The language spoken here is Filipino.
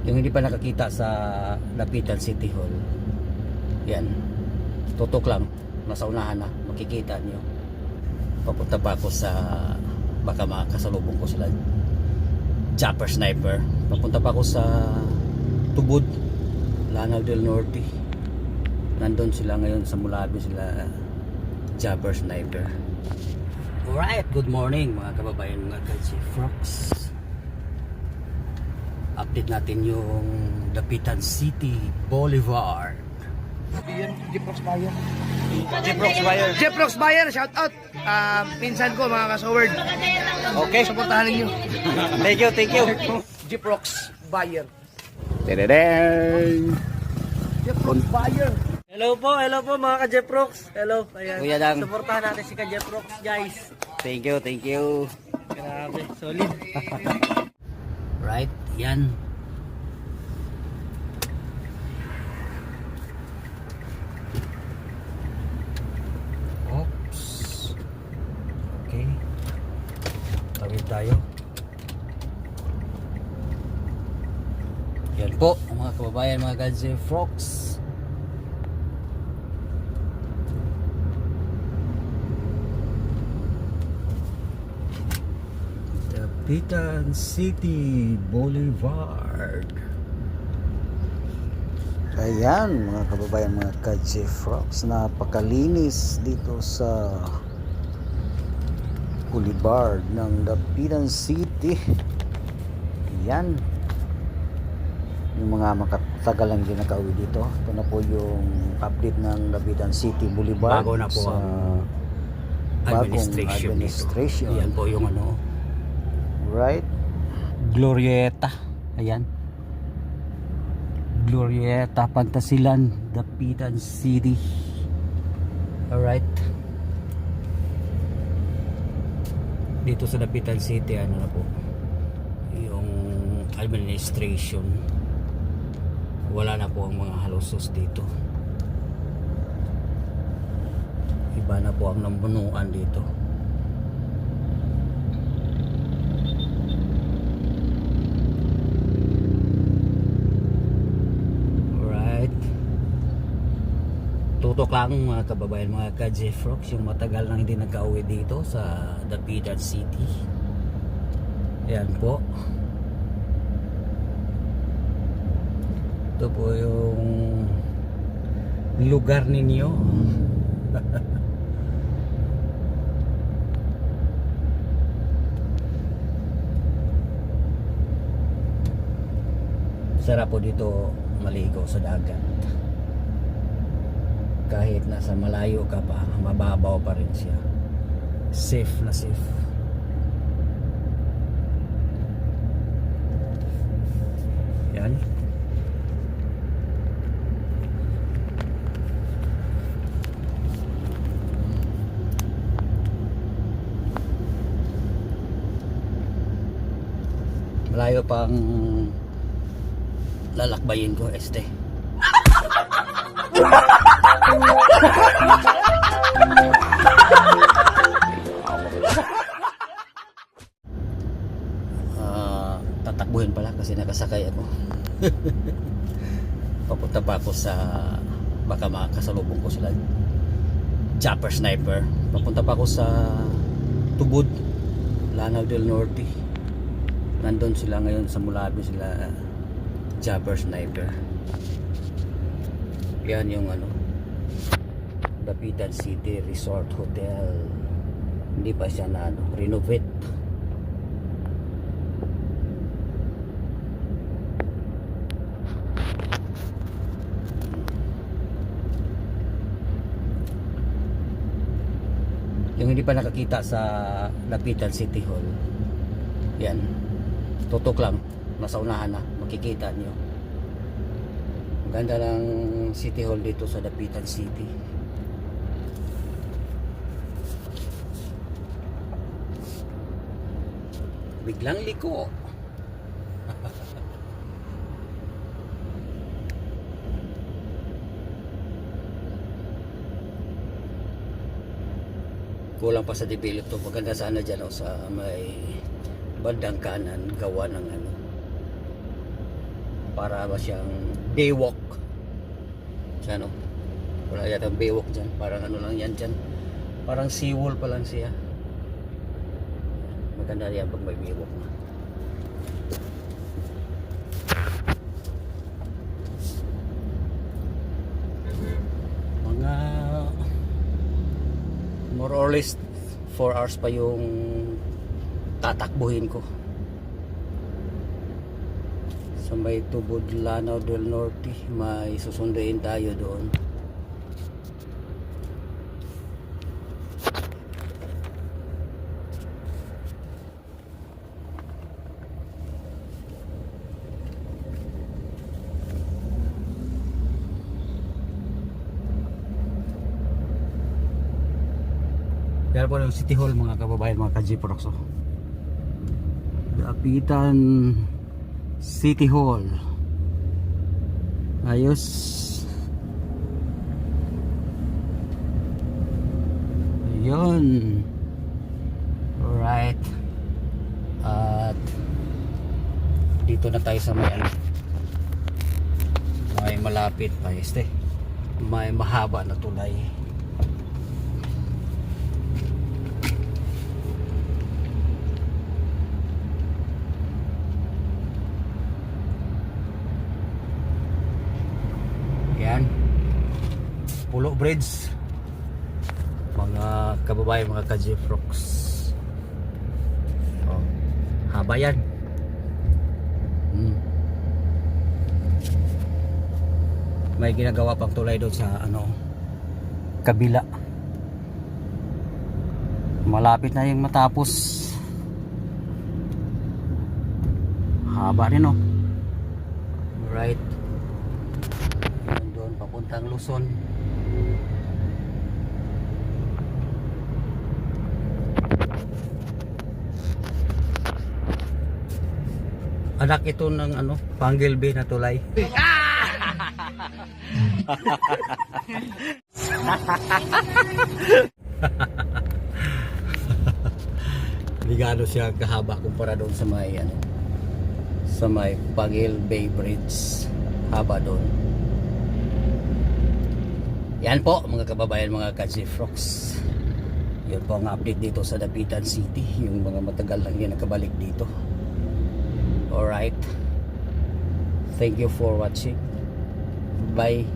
Yung hindi pa nakakita sa Lapitan City Hall, yan, tutok lang, nasa unahan na, makikita nyo. Papunta pa ako sa, baka makasalubong ko sila, Chopper Sniper. Papunta pa ako sa Tubod, Lanao del Norte. Nandun sila ngayon sa Mulabi, sila Chopper Sniper. Alright, good morning mga kababayan, mga ka-Jeffrox. Update natin yung Dapitan City Boulevard. Jeffrox Bayer. Jeffrox Bayer, shout out. Pinsan ko mga kasoward. Okay. Suportahan ninyo. Thank you. Jeffrox Bayer. Tadadang. Jeffrox Bayer. Hello po mga ka-Jeffrox. Hello. Ayan. Kuya Dang. Suportahan natin si ka-Jeffrox, guys. Thank you. Grabe, solid. Right, yan. Oops. Okay. Tawid tayo. Yan po, mga kababayan, mga ka-Jeffrox. Dapitan City Boulevard. Ayan mga kababayan, mga ka-Jeffrox, napakalinis dito sa Boulevard ng Dapitan City. Yan yung mga makatagal lang din nakauwi dito. Ito na po yung update ng Dapitan City Boulevard. Bago na po sa ang bagong administration. Yan po yung ano, Right? Glorieta. Ayan. Glorieta Pantasilan, Dapitan City. Alright. Dito sa Dapitan City, ano na po, yung administration. Wala na po ang mga halusos dito. Iba na po ang nambunuan dito. Tutok lang mga kababayan, mga ka-Jeffrox, yung matagal nang hindi nagka-uwi dito sa Dapitan City. Ayan po. Ito po yung lugar ninyo. Sarap po dito maligo sa dagat. Kahit nasa malayo ka pa, mababaw pa rin siya. Safe na safe. Yan. Malayo pang lalakbayin ko, este. Tatakbuhin pala kasi nakasakay ako. Papunta pa ako sa, baka makasalubong ko sila, Chopper Sniper. Papunta pa ako sa Tubod, Lanao del Norte. Nandun sila ngayon sa Mulabi, sila Chopper Sniper. Yan yung ano, Dapitan City Resort Hotel. Hindi pa siya na ano, renovate. Yung hindi pa nakakita sa Dapitan City Hall, yan, tutok lang, nasa unahan na, makikita nyo. Ganda ng City Hall dito sa Dapitan City. Biglang liko. Kulang pa sa develop to. Maganda sana dyan o, sa may bandang kanan gawa ng ano, para ba siyang baywalk dyan, oh. Wala yata baywalk dyan, parang ano lang yan dyan, parang seawall pa lang siya. Maganda yan pag may baywalk na. Mga more or less 4 hours pa yung tatakbuhin ko sa may Tubod Lanao del Norte. May susunduin tayo doon. Yan po yung City Hall, mga kababayan, mga ka-Jeprox, oh. Dapitan City Hall. Ayos. Ayun. Alright. At dito na tayo sa may ano, may malapit pa este. May mahaba na tulay. Yan, Pulo Bridge, mga kababayan, mga ka-Jeprox. Oh, haba yan. May ginagawa pang tulay doon sa ano, kabila. Malapit na yung matapos. Haba rin, oh. Right. Doon papuntang Luzon. Anak ito ng ano, Panggilby na tulay. Hindi gaano siya kahaba kumpara doon sa may ano, sa may Panggilby Bridge. Haba doon. Yan po mga kababayan, mga ka-Jeprox. Yun po ang update dito sa Dapitan City. Yung mga matagal lang yan nakabalik dito. Alright. Thank you for watching. Bye.